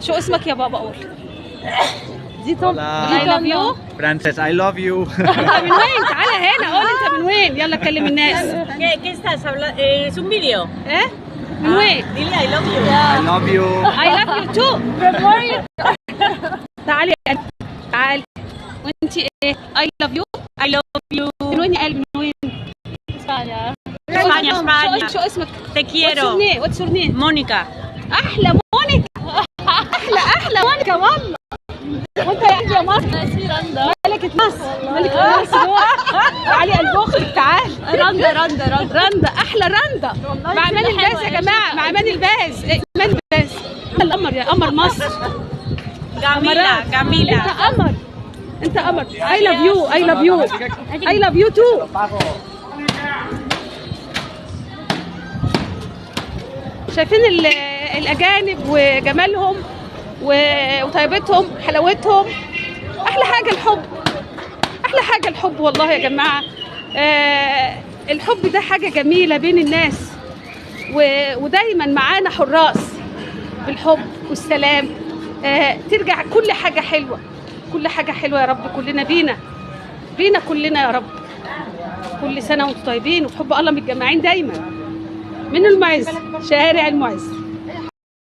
شو اسمك يا بابا؟ قول. زيتون. I love you. Frances, I love you. من وين؟ تعالى هنا قول انت من وين. يلا كلم الناس. ¿Qué estás hablando? ¿Es un vídeo? ايه؟ من وين؟ Dile I love you. I love you. I love you too. تعالي تعالي. وانت ايه؟ I love you. I love you. من وين يا قلبي؟ من وين؟ España, شو España. اسمك؟ Te quiero. What's your name? Mónica. احلى مونيكا. احلى مونيكا والله. وانت يا مصر ملكة مصر. ملكة مصر. تعالي قلب اختك تعالي. رندا احلى رندا. مع امان الباز يا جماعه. مع امان الباز. امان الباز. القمر يا قمر مصر. Camila. انت قمر. I love you too. شايفين الاجانب وجمالهم وطيبتهم حلاوتهم. احلى حاجه الحب والله يا جماعه. الحب ده حاجه جميله بين الناس، ودايما معانا حراس بالحب والسلام. ترجع كل حاجه حلوه يا رب. كلنا بينا كلنا يا رب. كل سنه وانتم طيبين وبحب الله متجمعين دايما. من المعز، شارع المعز.